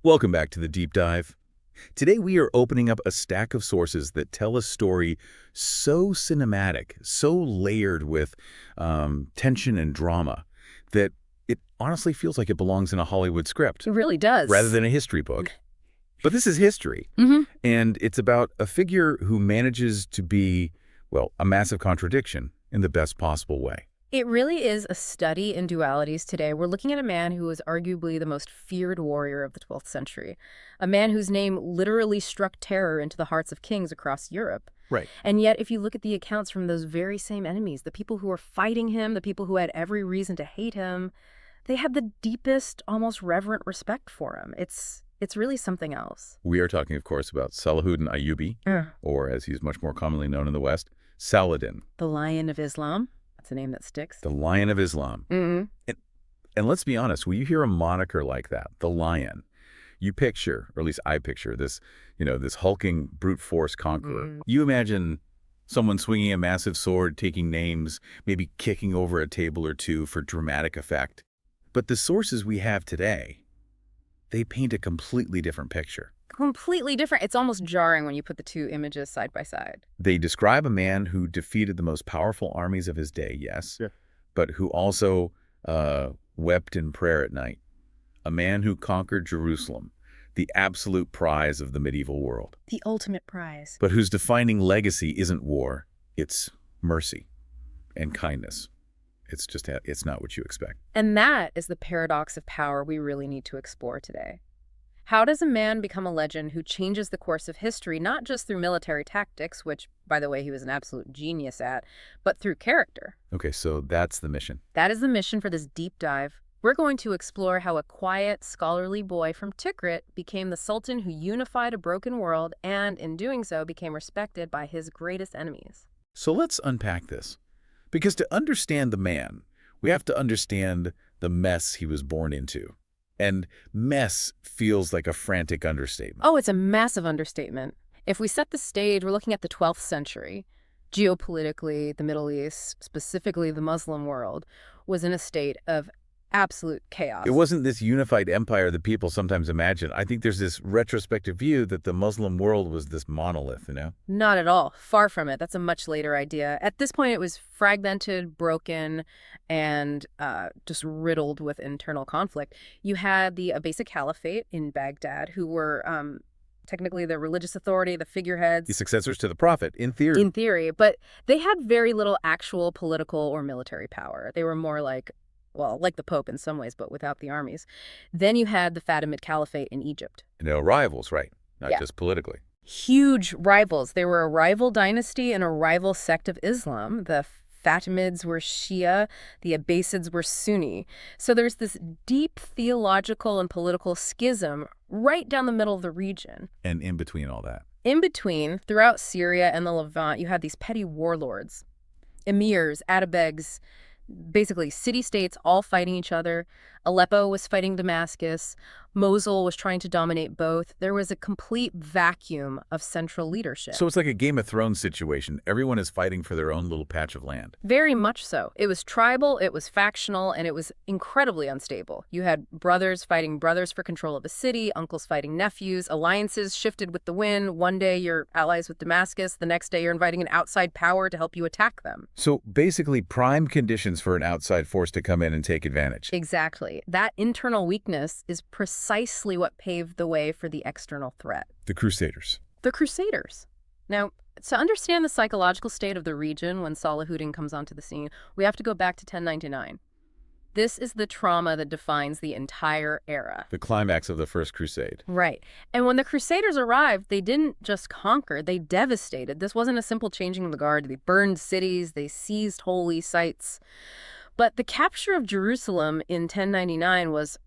Welcome back to the Deep Dive. Today we are opening up a stack of sources that tell a story so cinematic, so layered with tension and drama, that it honestly feels like it belongs in a Hollywood script It really does. rather than a history book. But this is history, and it's about a figure who manages to be, well, a massive contradiction in the best possible way. It really is a study in dualities today. We're looking at a man who was arguably the most feared warrior of the 12th century, a man whose name literally struck terror into the hearts of kings across Europe. Right. And yet, if you look at the accounts from those very same enemies, the people who were fighting him, the people who had every reason to hate him, they had the deepest, almost reverent respect for him. It's really something else. We are talking, of course, about Salahuddin Ayyubi, or as he's much more commonly known in the West, Saladin. The Lion of Islam. That's a name that sticks. The Lion of Islam. And let's be honest, when you hear a moniker like that, the Lion, you picture, or at least I picture, this, this hulking brute force conqueror. You imagine someone swinging a massive sword, taking names, maybe kicking over a table or two for dramatic effect. But the sources we have today, they paint a completely different picture. Completely different. It's almost jarring when you put the two images side by side. They describe a man who defeated the most powerful armies of his day, yes, but who also wept in prayer at night. A man who conquered Jerusalem, the absolute prize of the medieval world. The ultimate prize. But whose defining legacy isn't war, it's mercy and kindness. It's not what you expect. And that is the paradox of power we really need to explore today. How does a man become a legend who changes the course of history, not just through military tactics, which, by the way, he was an absolute genius at, but through character? Okay, so that's the mission. That is the mission for this deep dive. We're going to explore how a quiet, scholarly boy from Tikrit became the sultan who unified a broken world and, in doing so, became respected by his greatest enemies. So let's unpack this. Because to understand the man, we have to understand the mess he was born into. And mess feels like a frantic understatement. Oh, it's a massive understatement. If we set the stage, we're looking at the 12th century. Geopolitically, the Middle East, specifically the Muslim world, was in a state of absolute chaos. It wasn't this unified empire that people sometimes imagine. I think there's this retrospective view that the Muslim world was this monolith, Not at all. Far from it. That's a much later idea. At this point, it was fragmented, broken, and just riddled with internal conflict. You had the Abbasid Caliphate in Baghdad, who were technically the religious authority, the figureheads. The successors to the Prophet, in theory. In theory. But they had very little actual political or military power. They were more like the Pope in some ways, but without the armies. Then you had the Fatimid Caliphate in Egypt. Rivals, right? Not just politically. Huge rivals. They were a rival dynasty and a rival sect of Islam. The Fatimids were Shia, the Abbasids were Sunni. So there's this deep theological and political schism right down the middle of the region. And in between all that. In between, throughout Syria and the Levant, you had these petty warlords, emirs, atabegs, basically city-states all fighting each other. Aleppo was fighting Damascus. Mosul was trying to dominate both. There was a complete vacuum of central leadership. So it's like a Game of Thrones situation. Everyone is fighting for their own little patch of land. Very much so. It was tribal, it was factional, and it was incredibly unstable. You had brothers fighting brothers for control of a city, uncles fighting nephews, alliances shifted with the wind. One day you're allies with Damascus, the next day you're inviting an outside power to help you attack them. So basically prime conditions for an outside force to come in and take advantage. Exactly. That internal weakness is precisely what paved the way for the external threat. The Crusaders. The Crusaders. Now, to understand the psychological state of the region when Salahuddin comes onto the scene, we have to go back to 1099. This is the trauma that defines the entire era. The climax of the First Crusade. Right. And when the Crusaders arrived, they didn't just conquer, they devastated. This wasn't a simple changing of the guard. They burned cities, they seized holy sites. But the capture of Jerusalem in 1099 was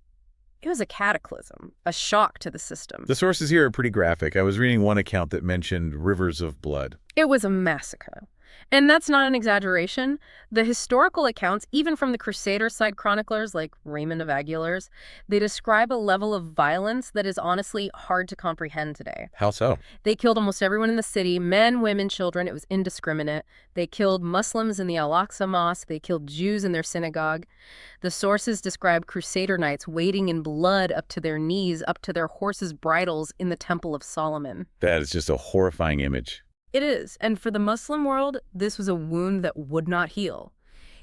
a cataclysm, a shock to the system. The sources here are pretty graphic. I was reading one account that mentioned rivers of blood. It was a massacre. And that's not an exaggeration. The historical accounts, even from the Crusader side chroniclers like Raymond of Aguilar's, they describe a level of violence that is honestly hard to comprehend today. How so? They killed almost everyone in the city, men, women, children. It was indiscriminate. They killed Muslims in the Al-Aqsa Mosque. They killed Jews in their synagogue. The sources describe Crusader knights wading in blood up to their knees, up to their horses' bridles in the Temple of Solomon. That is just a horrifying image. It is, and for the Muslim world, this was a wound that would not heal.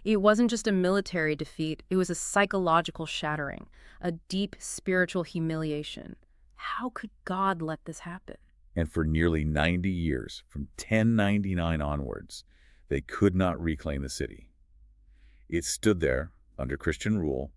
It wasn't just a military defeat, it was a psychological shattering, a deep spiritual humiliation. How could God let this happen? And for nearly 90 years, from 1099 onwards, they could not reclaim the city. It stood there, under Christian rule,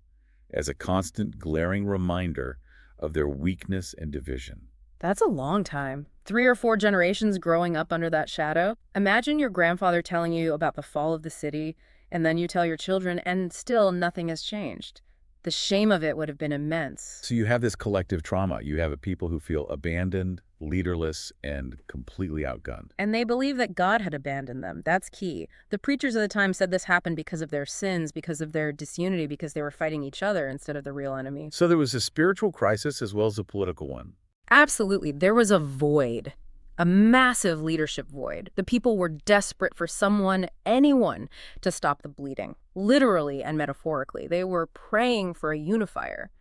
as a constant glaring reminder of their weakness and division. That's a long time. 3 or 4 generations growing up under that shadow. Imagine your grandfather telling you about the fall of the city, and then you tell your children, and still nothing has changed. The shame of it would have been immense. So you have this collective trauma. You have a people who feel abandoned, leaderless, and completely outgunned. And they believe that God had abandoned them. That's key. The preachers of the time said this happened because of their sins, because of their disunity, because they were fighting each other instead of the real enemy. So there was a spiritual crisis as well as a political one. Absolutely. There was a void, a massive leadership void. The people were desperate for someone, anyone, to stop the bleeding, literally and metaphorically. They were praying for a unifier.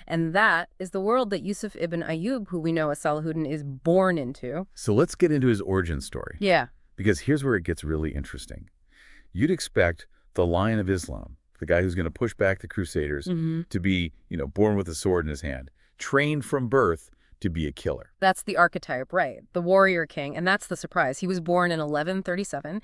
And that is the world that Yusuf ibn Ayyub, who we know as Salahuddin, is born into. So let's get into his origin story. Yeah. Because here's where it gets really interesting. You'd expect the Lion of Islam, the guy who's going to push back the Crusaders, to be, born with a sword in his hand, trained from birth to be a killer. That's the archetype, right? The warrior king, and that's the surprise. He was born in 1137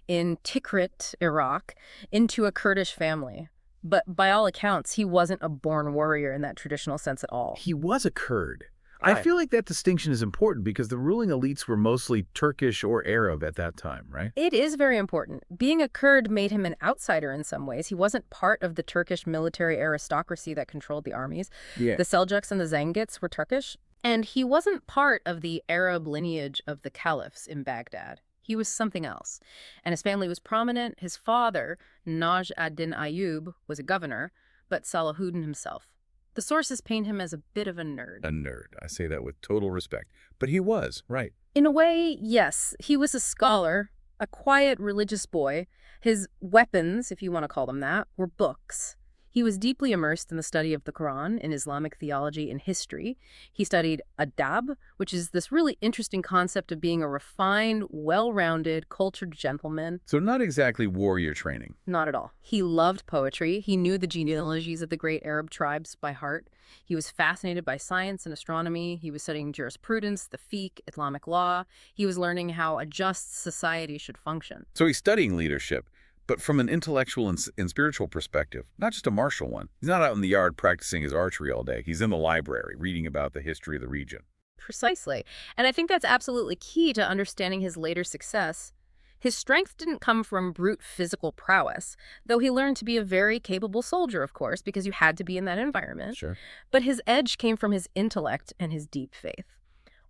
in Tikrit, Iraq, into a Kurdish family. But by all accounts, he wasn't a born warrior in that traditional sense at all. He was a Kurd. Right. I feel like that distinction is important because the ruling elites were mostly Turkish or Arab at that time, right? It is very important. Being a Kurd made him an outsider in some ways. He wasn't part of the Turkish military aristocracy that controlled the armies. Yeah. The Seljuks and the Zengids were Turkish. And he wasn't part of the Arab lineage of the caliphs in Baghdad. He was something else. And his family was prominent. His father, Najd ad-Din Ayyub, was a governor, but Salahuddin himself. The sources paint him as a bit of a nerd. A nerd. I say that with total respect. But he was, right? In a way, yes. He was a scholar, a quiet religious boy. His weapons, if you want to call them that, were books. He was deeply immersed in the study of the Quran, in Islamic theology, and history. He studied adab, which is this really interesting concept of being a refined, well-rounded, cultured gentleman. So not exactly warrior training. Not at all. He loved poetry. He knew the genealogies of the great Arab tribes by heart. He was fascinated by science and astronomy. He was studying jurisprudence, the fiqh, Islamic law. He was learning how a just society should function. So he's studying leadership, but from an intellectual and spiritual perspective, not just a martial one. He's not out in the yard practicing his archery all day. He's in the library reading about the history of the region. Precisely. And I think that's absolutely key to understanding his later success. His strength didn't come from brute physical prowess, though he learned to be a very capable soldier, of course, because you had to be in that environment. Sure. But his edge came from his intellect and his deep faith.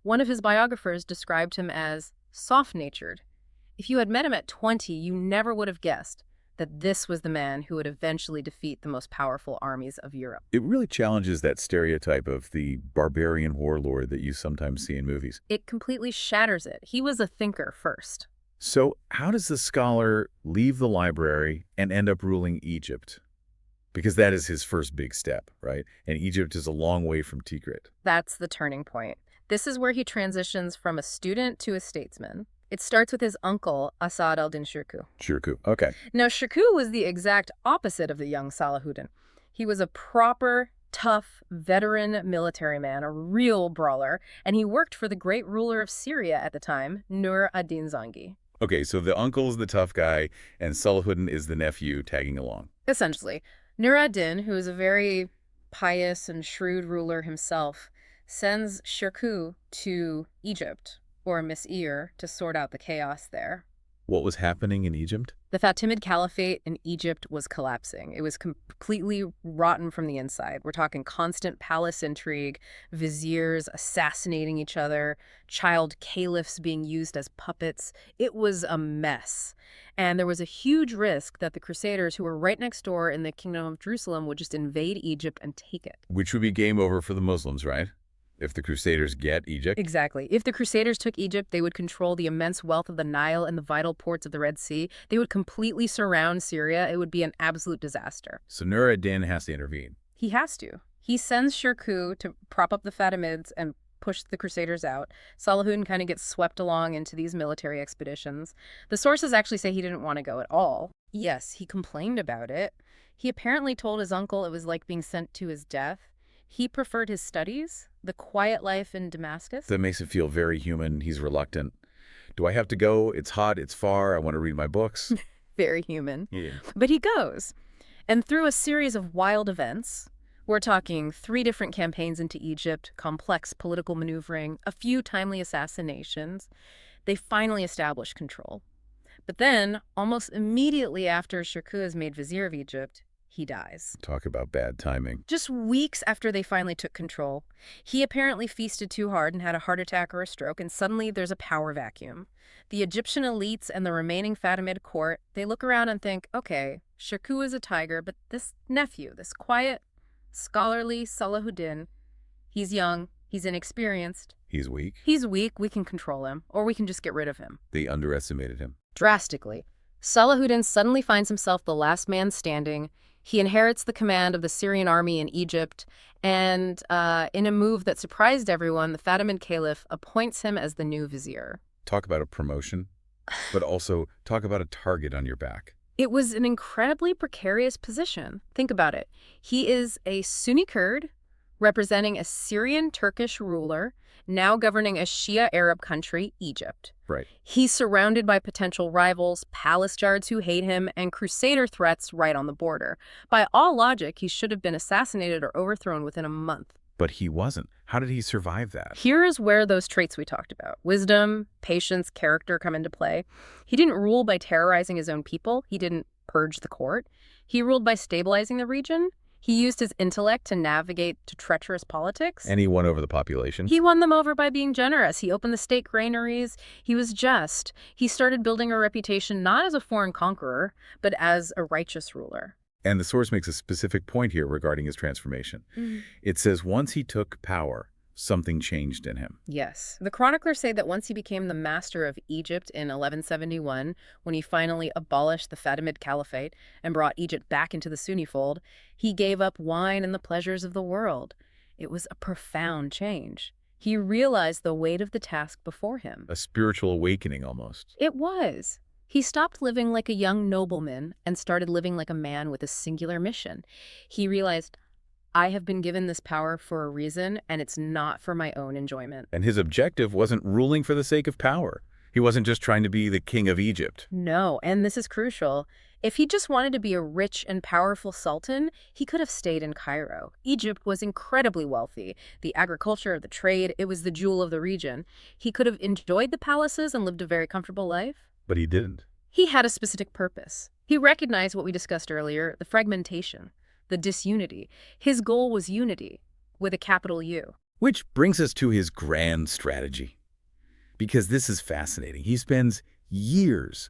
One of his biographers described him as soft-natured. If you had met him at 20, you never would have guessed that this was the man who would eventually defeat the most powerful armies of Europe. It really challenges that stereotype of the barbarian warlord that you sometimes see in movies. It completely shatters it. He was a thinker first. So how does the scholar leave the library and end up ruling Egypt? Because that is his first big step, right? And Egypt is a long way from Tikrit. That's the turning point. This is where he transitions from a student to a statesman. It starts with his uncle, Asad al-Din Shirkuh. Shirkuh, okay. Now, Shirkuh was the exact opposite of the young Salahuddin. He was a proper, tough, veteran military man, a real brawler, and he worked for the great ruler of Syria at the time, Nur ad-Din Zangi. Okay, so the uncle is the tough guy, and Salahuddin is the nephew tagging along. Essentially. Nur ad-Din, who is a very pious and shrewd ruler himself, sends Shirkuh to Egypt, or Mis'ir, to sort out the chaos there. What was happening in Egypt? The Fatimid Caliphate in Egypt was collapsing. It was completely rotten from the inside. We're talking constant palace intrigue, viziers assassinating each other, child caliphs being used as puppets. It was a mess. And there was a huge risk that the Crusaders, who were right next door in the Kingdom of Jerusalem, would just invade Egypt and take it. Which would be game over for the Muslims, right? If the Crusaders get Egypt? Exactly. If the Crusaders took Egypt, they would control the immense wealth of the Nile and the vital ports of the Red Sea. They would completely surround Syria. It would be an absolute disaster. So Nur ad-Din has to intervene. He has to. He sends Shirkuh to prop up the Fatimids and push the Crusaders out. Salahuddin kind of gets swept along into these military expeditions. The sources actually say he didn't want to go at all. Yes, he complained about it. He apparently told his uncle it was like being sent to his death. He preferred his studies, the quiet life in Damascus. That makes it feel very human. He's reluctant. Do I have to go? It's hot. It's far. I want to read my books. Very human. Yeah. But he goes. And through a series of wild events, we're talking 3 different campaigns into Egypt, complex political maneuvering, a few timely assassinations, they finally establish control. But then, almost immediately after Shirkuh is made vizier of Egypt, he dies. Talk about bad timing. Just weeks after they finally took control, he apparently feasted too hard and had a heart attack or a stroke, and suddenly there's a power vacuum. The Egyptian elites and the remaining Fatimid court, they look around and think, okay, Shirkuh is a tiger, but this nephew, this quiet, scholarly Salahuddin, he's young, he's inexperienced. He's weak. He's weak, we can control him, or we can just get rid of him. They underestimated him. Drastically. Salahuddin suddenly finds himself the last man standing. He inherits the command of the Syrian army in Egypt, and in a move that surprised everyone, the Fatimid Caliph appoints him as the new vizier. Talk about a promotion, but also talk about a target on your back. It was an incredibly precarious position. Think about it. He is a Sunni Kurd representing a Syrian Turkish ruler, now governing a Shia Arab country, Egypt. Right. He's surrounded by potential rivals, palace guards who hate him, and crusader threats right on the border. By all logic, he should have been assassinated or overthrown within a month. But he wasn't. How did he survive that? Here is where those traits we talked about, wisdom, patience, character, come into play. He didn't rule by terrorizing his own people. He didn't purge the court. He ruled by stabilizing the region. He used his intellect to navigate to treacherous politics. And he won over the population. He won them over by being generous. He opened the state granaries. He was just. He started building a reputation not as a foreign conqueror, but as a righteous ruler. And the source makes a specific point here regarding his transformation. It says once he took power, something changed in him. Yes. The chroniclers say that once he became the master of Egypt in 1171, when he finally abolished the Fatimid Caliphate and brought Egypt back into the Sunni fold, he gave up wine and the pleasures of the world. It was a profound change. He realized the weight of the task before him. A spiritual awakening almost. It was. He stopped living like a young nobleman and started living like a man with a singular mission. He realized, I have been given this power for a reason, and it's not for my own enjoyment. And his objective wasn't ruling for the sake of power. He wasn't just trying to be the king of Egypt. No, and this is crucial. If he just wanted to be a rich and powerful sultan, he could have stayed in Cairo. Egypt was incredibly wealthy. The agriculture, the trade, it was the jewel of the region. He could have enjoyed the palaces and lived a very comfortable life. But he didn't. He had a specific purpose. He recognized what we discussed earlier, the fragmentation, the disunity. His goal was unity, with a capital U. Which brings us to his grand strategy. Because this is fascinating. He spends years,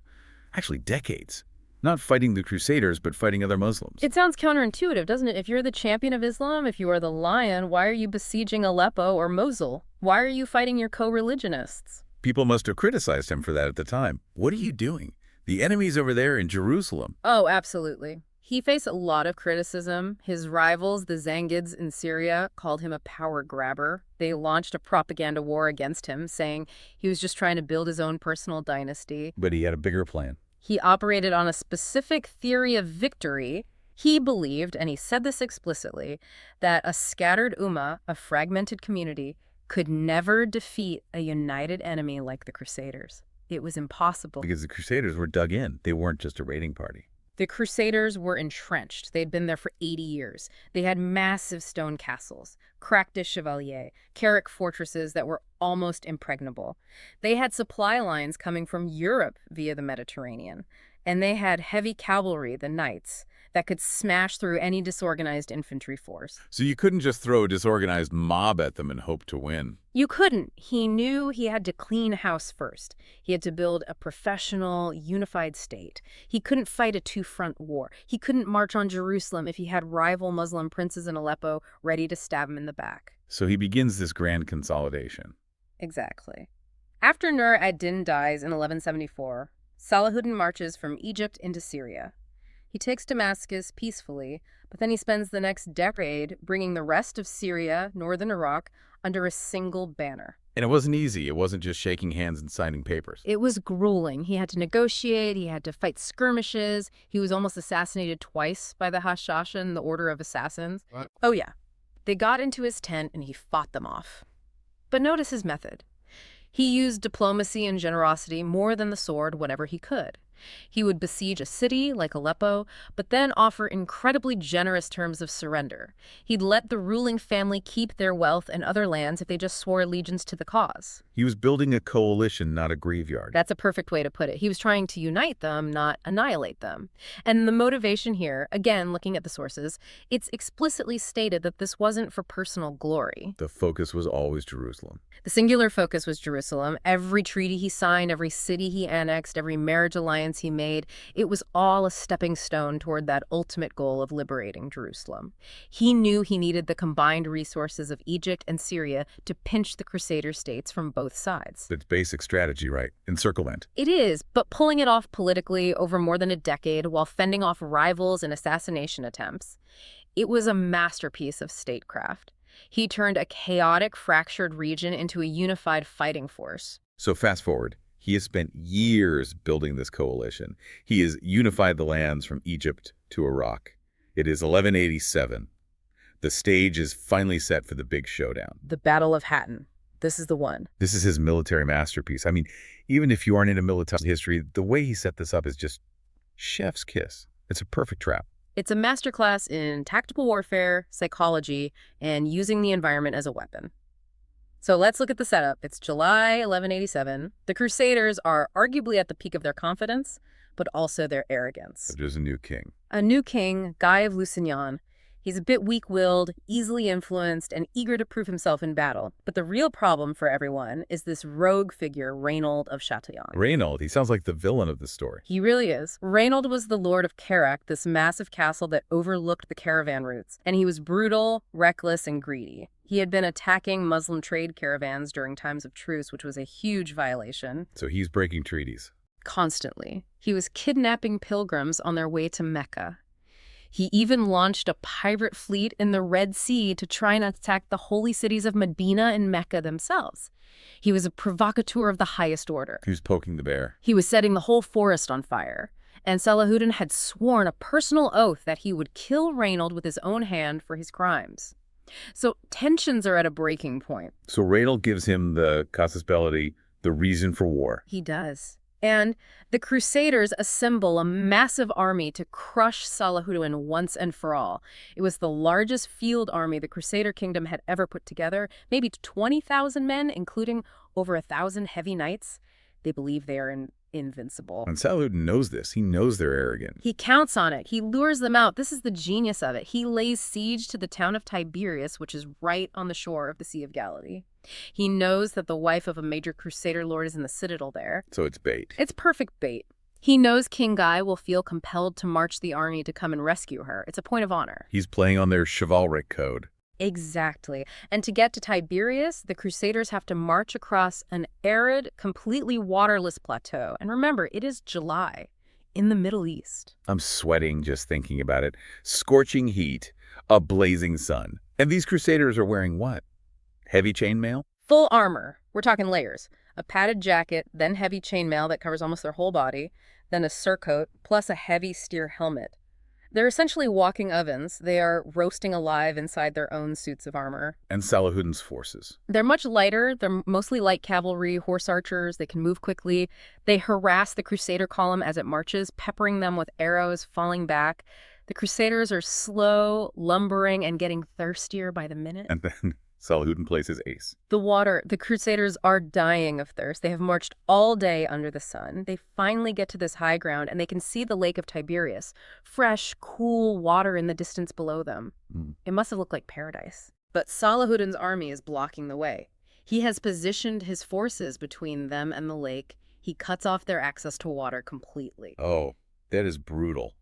actually decades, not fighting the Crusaders, but fighting other Muslims. It sounds counterintuitive, doesn't it? If you're the champion of Islam, if you are the lion, why are you besieging Aleppo or Mosul? Why are you fighting your co-religionists? People must have criticized him for that at the time. What are you doing? The enemy's over there in Jerusalem. Oh, absolutely. He faced a lot of criticism. His rivals, the Zangids in Syria, called him a power grabber. They launched a propaganda war against him, saying he was just trying to build his own personal dynasty. But he had a bigger plan. He operated on a specific theory of victory. He believed, and he said this explicitly, that a scattered ummah, a fragmented community, could never defeat a united enemy like the Crusaders. It was impossible. Because the Crusaders were dug in. They weren't just a raiding party. The Crusaders were entrenched. They'd been there for 80 years. They had massive stone castles, crac de chevalier, Carrack fortresses that were almost impregnable. They had supply lines coming from Europe via the Mediterranean. And they had heavy cavalry, the knights, that could smash through any disorganized infantry force. So you couldn't just throw a disorganized mob at them and hope to win. You couldn't. He knew he had to clean house first. He had to build a professional, unified state. He couldn't fight a two-front war. He couldn't march on Jerusalem if he had rival Muslim princes in Aleppo ready to stab him in the back. So he begins this grand consolidation. Exactly. After Nur ad-Din dies in 1174, Salahuddin marches from Egypt into Syria. He takes Damascus peacefully, but then he spends the next decade bringing the rest of Syria, northern Iraq, under a single banner. And it wasn't easy. It wasn't just shaking hands and signing papers. It was grueling. He had to negotiate. He had to fight skirmishes. He was almost assassinated twice by the Hashashin, the Order of Assassins. What? Oh, yeah. They got into his tent and he fought them off. But notice his method. He used diplomacy and generosity more than the sword whenever he could. He would besiege a city like Aleppo, but then offer incredibly generous terms of surrender. He'd let the ruling family keep their wealth and other lands if they just swore allegiance to the cause. He was building a coalition, not a graveyard. That's a perfect way to put it. He was trying to unite them, not annihilate them. And the motivation here, again, looking at the sources, it's explicitly stated that this wasn't for personal glory. The focus was always Jerusalem. The singular focus was Jerusalem. Every treaty he signed, every city he annexed, every marriage alliance he made, it was all a stepping stone toward that ultimate goal of liberating Jerusalem. He knew he needed the combined resources of Egypt and Syria to pinch the Crusader states from both sides. It's basic strategy, right? Encirclement. It is, but pulling it off politically over more than a decade while fending off rivals and assassination attempts, it was a masterpiece of statecraft. He turned a chaotic, fractured region into a unified fighting force. So fast forward. He has spent years building this coalition. He has unified the lands from Egypt to Iraq. It is 1187. The stage is finally set for the big showdown. The Battle of Hattin. This is the one. This is his military masterpiece. I mean, even if you aren't into military history, the way he set this up is just chef's kiss. It's a perfect trap. It's a masterclass in tactical warfare, psychology, and using the environment as a weapon. So let's look at the setup. It's July 1187. The Crusaders are arguably at the peak of their confidence, but also their arrogance. There's a new king. A new king, Guy of Lusignan. He's a bit weak-willed, easily influenced, and eager to prove himself in battle. But the real problem for everyone is this rogue figure, Reynold of Chatillon. Reynold, he sounds like the villain of the story. He really is. Reynold was the lord of Carrack, this massive castle that overlooked the caravan routes. And he was brutal, reckless, and greedy. He had been attacking Muslim trade caravans during times of truce, which was a huge violation. So he's breaking treaties. Constantly. He was kidnapping pilgrims on their way to Mecca. He even launched a pirate fleet in the Red Sea to try and attack the holy cities of Medina and Mecca themselves. He was a provocateur of the highest order. He was poking the bear. He was setting the whole forest on fire. And Salahuddin had sworn a personal oath that he would kill Reynold with his own hand for his crimes. So tensions are at a breaking point. So Reynold gives him the casus belli, the reason for war. He does. And the Crusaders assemble a massive army to crush Salahuddin once and for all. It was the largest field army the Crusader kingdom had ever put together, maybe 20,000 men, including over 1,000 heavy knights. They believe they are invincible. And Salahuddin knows this. He knows they're arrogant. He counts on it. He lures them out. This is the genius of it. He lays siege to the town of Tiberias, which is right on the shore of the Sea of Galilee. He knows that the wife of a major Crusader lord is in the citadel there. So it's bait. It's perfect bait. He knows King Guy will feel compelled to march the army to come and rescue her. It's a point of honor. He's playing on their chivalric code. Exactly. And to get to Tiberias, the Crusaders have to march across an arid, completely waterless plateau. And remember, it is July in the Middle East. I'm sweating just thinking about it. Scorching heat, a blazing sun. And these Crusaders are wearing what? Heavy chainmail? Full armor. We're talking layers. A padded jacket, then heavy chainmail that covers almost their whole body, then a surcoat, plus a heavy steer helmet. They're essentially walking ovens. They are roasting alive inside their own suits of armor. And Salahuddin's forces. They're much lighter. They're mostly light cavalry, horse archers. They can move quickly. They harass the Crusader column as it marches, peppering them with arrows, falling back. The Crusaders are slow, lumbering, and getting thirstier by the minute. And then Salahuddin plays his ace. The Crusaders are dying of thirst. They have marched all day under the sun. They finally get to this high ground, and they can see the Lake of Tiberias, fresh, cool water in the distance below them. It must have looked like paradise. But Salahuddin's army is blocking the way. He has positioned his forces between them and the lake. He cuts off their access to water completely. Oh, that is brutal.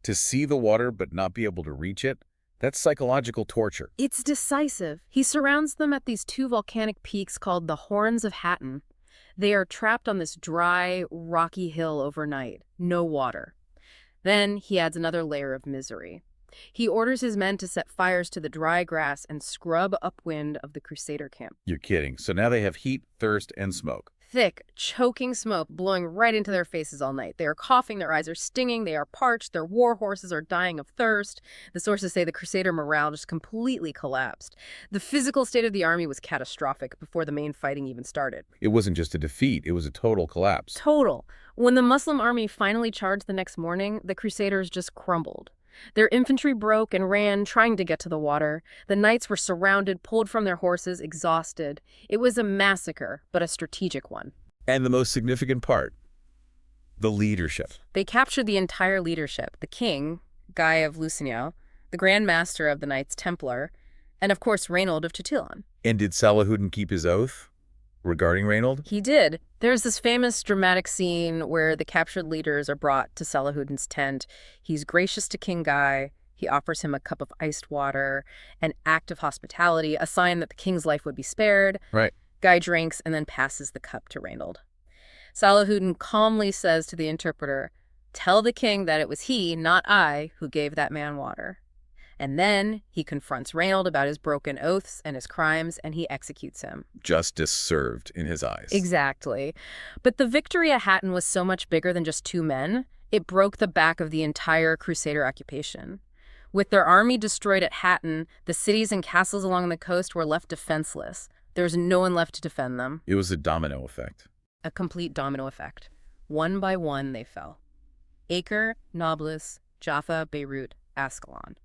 To see the water but not be able to reach it, that's psychological torture. It's decisive. He surrounds them at these two volcanic peaks called the Horns of Hattin. They are trapped on this dry, rocky hill overnight. No water. Then he adds another layer of misery. He orders his men to set fires to the dry grass and scrub upwind of the Crusader camp. You're kidding. So now they have heat, thirst, and smoke. Thick, choking smoke blowing right into their faces all night. They are coughing, their eyes are stinging, they are parched, their war horses are dying of thirst. The sources say the Crusader morale just completely collapsed. The physical state of the army was catastrophic before the main fighting even started. It wasn't just a defeat, it was a total collapse. Total. When the Muslim army finally charged the next morning, the Crusaders just crumbled. Their infantry broke and ran, trying to get to the water. The knights were surrounded, pulled from their horses, exhausted. It was a massacre, but a strategic one. And the most significant part, the leadership. They captured the entire leadership, the king, Guy of Lusignan, the Grand Master of the Knights Templar, and of course Reynold of Chatillon. And did Salahuddin keep his oath regarding Reynold? He did. There's this famous dramatic scene where the captured leaders are brought to Salahuddin's tent. He's gracious to King Guy. He offers him a cup of iced water, an act of hospitality, a sign that the king's life would be spared. Right. Guy drinks and then passes the cup to Reynold. Salahuddin calmly says to the interpreter, "Tell the king that it was he, not I, who gave that man water." And then he confronts Reynold about his broken oaths and his crimes, and he executes him. Justice served in his eyes. Exactly. But the victory at Hattin was so much bigger than just two men. It broke the back of the entire Crusader occupation. With their army destroyed at Hattin, the cities and castles along the coast were left defenseless. There was no one left to defend them. It was a domino effect. A complete domino effect. One by one, they fell. Acre, Nablus, Jaffa, Beirut, Ascalon.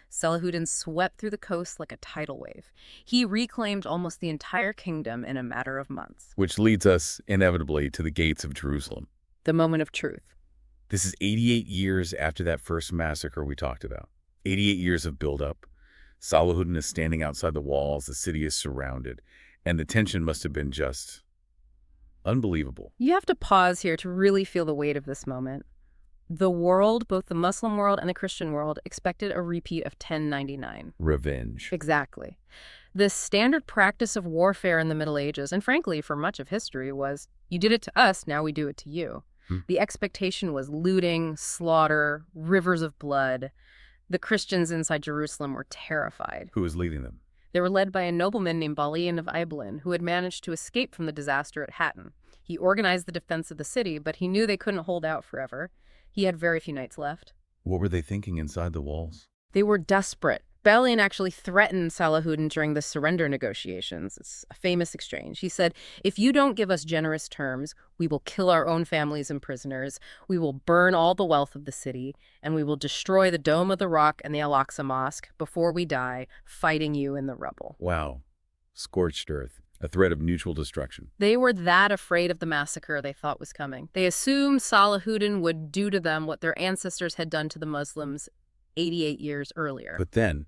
Salahuddin swept through the coast like a tidal wave. He reclaimed almost the entire kingdom in a matter of months. Which leads us, inevitably, to the gates of Jerusalem. The moment of truth. This is 88 years after that first massacre we talked about. 88 years of buildup. Salahuddin is standing outside the walls, the city is surrounded, and the tension must have been just unbelievable. You have to pause here to really feel the weight of this moment. The world, both the Muslim world and the Christian world, expected a repeat of 1099. Revenge. Exactly. The standard practice of warfare in the Middle Ages, and frankly for much of history, was you did it to us, now we do it to you. The expectation was looting, slaughter, rivers of blood. The Christians inside Jerusalem were terrified. Who was leading them? They were led by a nobleman named Balian of Ibelin, who had managed to escape from the disaster at Hattin. He organized the defense of the city, but he knew they couldn't hold out forever. He had very few knights left. What were they thinking inside the walls? They were desperate. Balian actually threatened Salahuddin during the surrender negotiations. It's a famous exchange. He said, "If you don't give us generous terms, we will kill our own families and prisoners, we will burn all the wealth of the city, and we will destroy the Dome of the Rock and the Al-Aqsa Mosque before we die, fighting you in the rubble." Wow. Scorched earth. A threat of mutual destruction. They were that afraid of the massacre they thought was coming. They assumed Salahuddin would do to them what their ancestors had done to the Muslims 88 years earlier. But then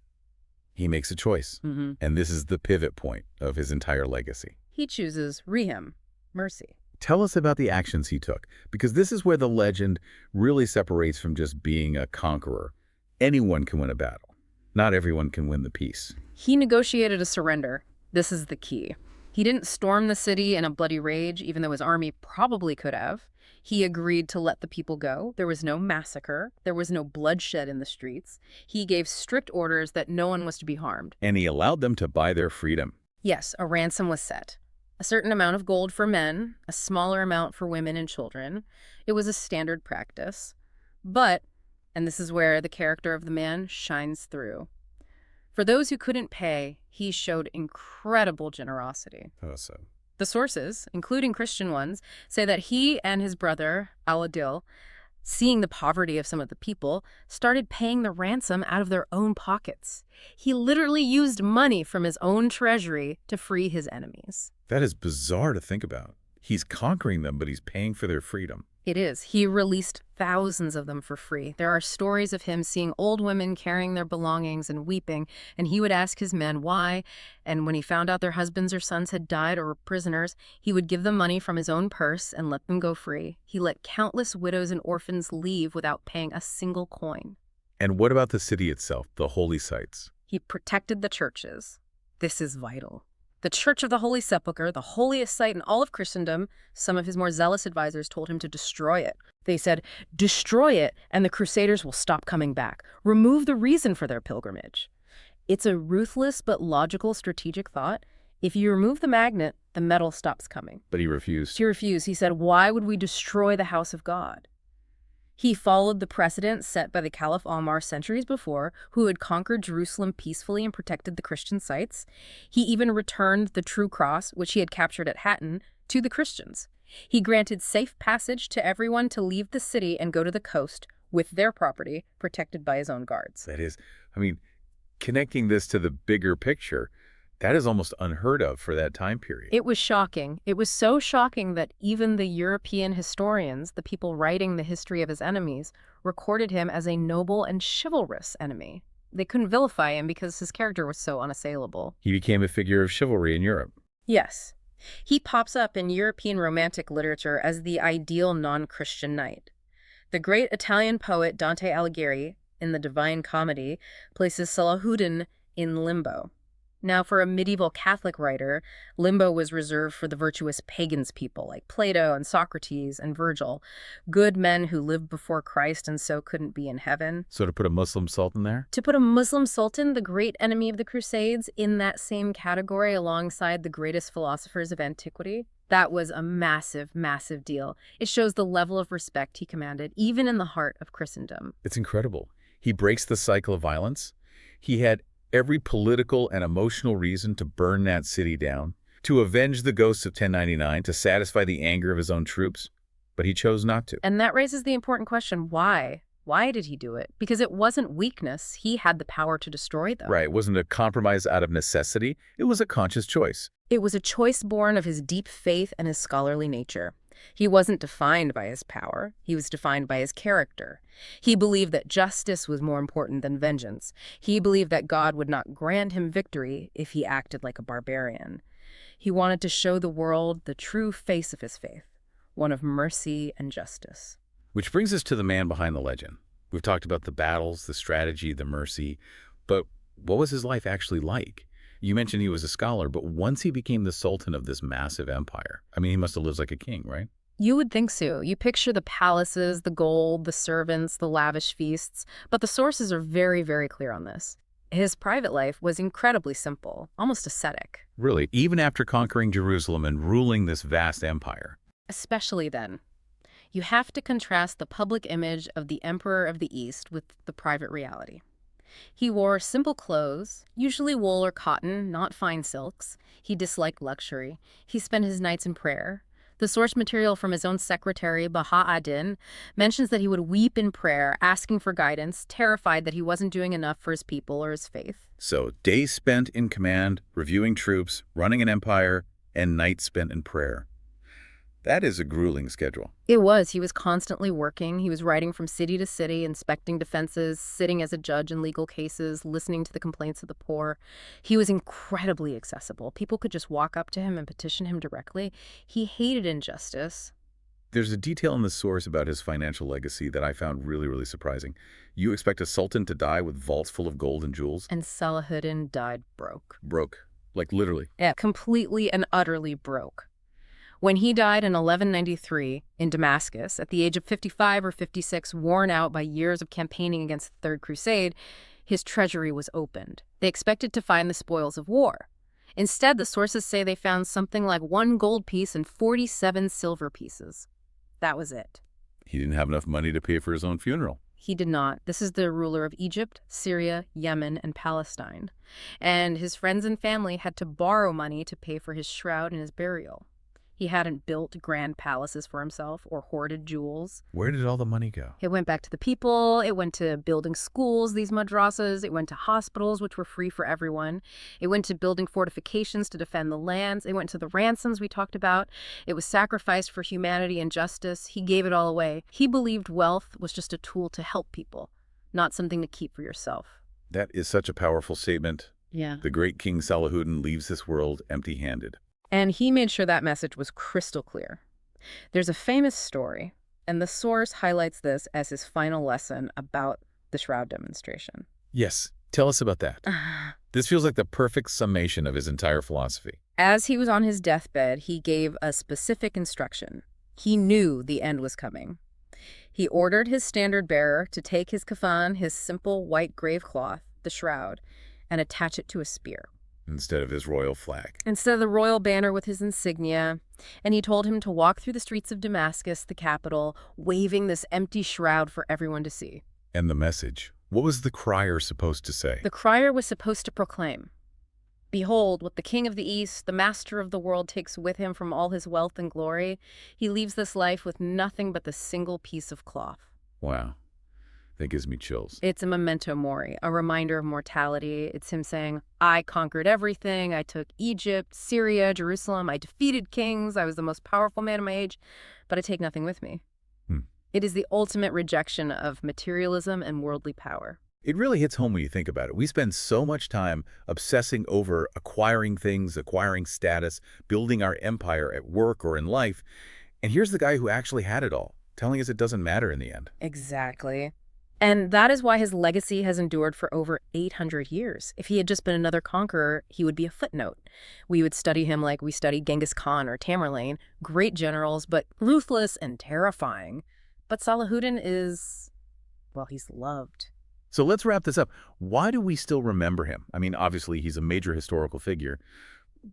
he makes a choice. And this is the pivot point of his entire legacy. He chooses Rihim, mercy. Tell us about the actions he took, because this is where the legend really separates from just being a conqueror. Anyone can win a battle. Not everyone can win the peace. He negotiated a surrender. This is the key. He didn't storm the city in a bloody rage, even though his army probably could have. He agreed to let the people go. There was no massacre. There was no bloodshed in the streets. He gave strict orders that no one was to be harmed. And he allowed them to buy their freedom. Yes, a ransom was set. A certain amount of gold for men, a smaller amount for women and children. It was a standard practice. But And this is where the character of the man shines through. For those who couldn't pay, he showed incredible generosity. Awesome. The sources, including Christian ones, say that he and his brother, Al-Adil, seeing the poverty of some of the people, started paying the ransom out of their own pockets. He literally used money from his own treasury to free his enemies. That is bizarre to think about. He's conquering them, but he's paying for their freedom. It is. He released thousands of them for free. There are stories of him seeing old women carrying their belongings and weeping, and he would ask his men why, and when he found out their husbands or sons had died or were prisoners, he would give them money from his own purse and let them go free. He let countless widows and orphans leave without paying a single coin. And what about the city itself, the holy sites? He protected the churches. This is vital. The Church of the Holy Sepulchre, the holiest site in all of Christendom, some of his more zealous advisors told him to destroy it. They said, destroy it and the Crusaders will stop coming back. Remove the reason for their pilgrimage. It's a ruthless but logical strategic thought. If you remove the magnet, the metal stops coming. But he refused. He refused. He said, why would we destroy the house of God? He followed the precedent set by the Caliph Omar centuries before, who had conquered Jerusalem peacefully and protected the Christian sites. He even returned the true cross, which he had captured at Hattin, to the Christians. He granted safe passage to everyone to leave the city and go to the coast with their property, protected by his own guards. That is, connecting this to the bigger picture, that is almost unheard of for that time period. It was shocking. It was so shocking that even the European historians, the people writing the history of his enemies, recorded him as a noble and chivalrous enemy. They couldn't vilify him because his character was so unassailable. He became a figure of chivalry in Europe. Yes. He pops up in European Romantic literature as the ideal non-Christian knight. The great Italian poet Dante Alighieri, in the Divine Comedy, places Salahuddin in limbo. Now, for a medieval Catholic writer, limbo was reserved for the virtuous pagans people like Plato and Socrates and Virgil, good men who lived before Christ and so couldn't be in heaven. So to put a Muslim sultan there? To put a Muslim sultan, the great enemy of the Crusades, in that same category alongside the greatest philosophers of antiquity, that was a massive, massive deal. It shows the level of respect he commanded, even in the heart of Christendom. It's incredible. He breaks the cycle of violence. He had every political and emotional reason to burn that city down, to avenge the ghosts of 1099, to satisfy the anger of his own troops, but he chose not to. And that raises the important question, why? Why did he do it? Because it wasn't weakness. He had the power to destroy them. Right. It wasn't a compromise out of necessity. It was a conscious choice. It was a choice born of his deep faith and his scholarly nature. He wasn't defined by his power. He was defined by his character. He believed that justice was more important than vengeance. He believed that God would not grant him victory if he acted like a barbarian. He wanted to show the world the true face of his faith, one of mercy and justice. Which brings us to the man behind the legend. We've talked about the battles, the strategy, the mercy, but what was his life actually like? You mentioned he was a scholar, but once he became the sultan of this massive empire, he must have lived like a king, right? You would think so. You picture the palaces, the gold, the servants, the lavish feasts, but the sources are very, very clear on this. His private life was incredibly simple, almost ascetic. Really, even after conquering Jerusalem and ruling this vast empire. Especially then. You have to contrast the public image of the Emperor of the East with the private reality. He wore simple clothes, usually wool or cotton, not fine silks. He disliked luxury. He spent his nights in prayer. The source material from his own secretary, Baha'u'ddin, mentions that he would weep in prayer, asking for guidance, terrified that he wasn't doing enough for his people or his faith. So, days spent in command, reviewing troops, running an empire, and nights spent in prayer. That is a grueling schedule. It was. He was constantly working. He was riding from city to city, inspecting defenses, sitting as a judge in legal cases, listening to the complaints of the poor. He was incredibly accessible. People could just walk up to him and petition him directly. He hated injustice. There's a detail in the source about his financial legacy that I found really, really surprising. You expect a sultan to die with vaults full of gold and jewels? And Salahuddin died broke. Broke. Like literally. Yeah, completely and utterly broke. When he died in 1193 in Damascus, at the age of 55 or 56, worn out by years of campaigning against the Third Crusade, his treasury was opened. They expected to find the spoils of war. Instead, the sources say they found something like 1 gold piece and 47 silver pieces. That was it. He didn't have enough money to pay for his own funeral. He did not. This is the ruler of Egypt, Syria, Yemen, and Palestine. And his friends and family had to borrow money to pay for his shroud and his burial. He hadn't built grand palaces for himself or hoarded jewels. Where did all the money go? It went back to the people. It went to building schools, these madrasas. It went to hospitals, which were free for everyone. It went to building fortifications to defend the lands. It went to the ransoms we talked about. It was sacrificed for humanity and justice. He gave it all away. He believed wealth was just a tool to help people, not something to keep for yourself. That is such a powerful statement. Yeah. The great King Salahuddin leaves this world empty-handed. And he made sure that message was crystal clear. There's a famous story, and the source highlights this as his final lesson about the shroud demonstration. Yes, tell us about that. This feels like the perfect summation of his entire philosophy. As he was on his deathbed, he gave a specific instruction. He knew the end was coming. He ordered his standard bearer to take his kafan, his simple white grave cloth, the shroud, and attach it to a spear. Instead of his royal flag. Instead of the royal banner with his insignia. And he told him to walk through the streets of Damascus, the capital, waving this empty shroud for everyone to see. And the message? What was the crier supposed to say? The crier was supposed to proclaim, "Behold, what the King of the East, the master of the world, takes with him from all his wealth and glory. He leaves this life with nothing but the single piece of cloth." Wow. That gives me chills. It's a memento mori, a reminder of mortality. It's him saying, I conquered everything. I took Egypt, Syria, Jerusalem. I defeated kings. I was the most powerful man of my age, but I take nothing with me. It is the ultimate rejection of materialism and worldly power. It really hits home when you think about it. We spend so much time obsessing over acquiring things, acquiring status, building our empire at work or in life. And here's the guy who actually had it all, telling us it doesn't matter in the end. Exactly. And that is why his legacy has endured for over 800 years. If he had just been another conqueror, he would be a footnote. We would study him like we study Genghis Khan or Tamerlane, great generals, but ruthless and terrifying. But Salahuddin is, well, he's loved. So let's wrap this up. Why do we still remember him? I mean, obviously, he's a major historical figure,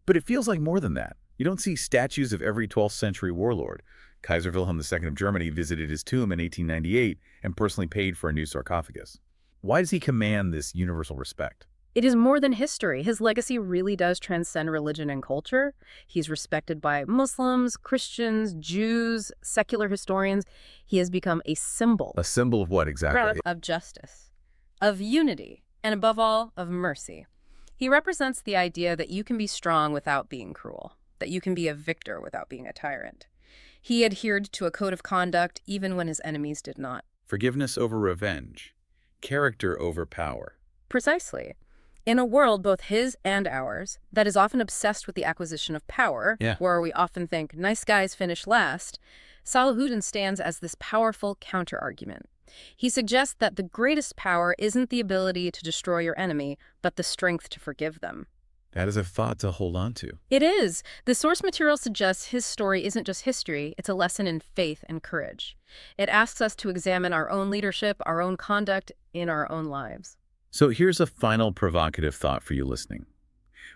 but it feels like more than that. You don't see statues of every 12th century warlord. Kaiser Wilhelm II of Germany visited his tomb in 1898 and personally paid for a new sarcophagus. Why does he command this universal respect? It is more than history. His legacy really does transcend religion and culture. He's respected by Muslims, Christians, Jews, secular historians. He has become a symbol. A symbol of what exactly? Of justice, of unity, and above all, of mercy. He represents the idea that you can be strong without being cruel, that you can be a victor without being a tyrant. He adhered to a code of conduct even when his enemies did not. Forgiveness over revenge. Character over power. Precisely. In a world, both his and ours, that is often obsessed with the acquisition of power, where we often think nice guys finish last, Salahuddin stands as this powerful counter-argument. He suggests that the greatest power isn't the ability to destroy your enemy, but the strength to forgive them. That is a thought to hold on to. It is. The source material suggests his story isn't just history, it's a lesson in faith and courage. It asks us to examine our own leadership, our own conduct in our own lives. So here's a final provocative thought for you listening.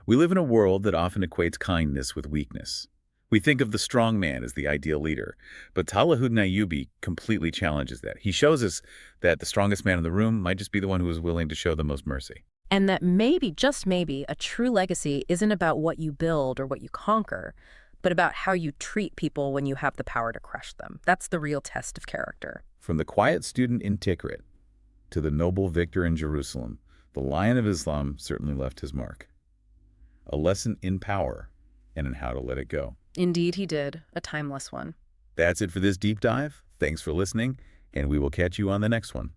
We live in a world that often equates kindness with weakness. We think of the strong man as the ideal leader, but Salahuddin Ayyubi completely challenges that. He shows us that the strongest man in the room might just be the one who is willing to show the most mercy. And that maybe, just maybe, a true legacy isn't about what you build or what you conquer, but about how you treat people when you have the power to crush them. That's the real test of character. From the quiet student in Tikrit to the noble victor in Jerusalem, the Lion of Islam certainly left his mark. A lesson in power and in how to let it go. Indeed he did, a timeless one. That's it for this deep dive. Thanks for listening, and we will catch you on the next one.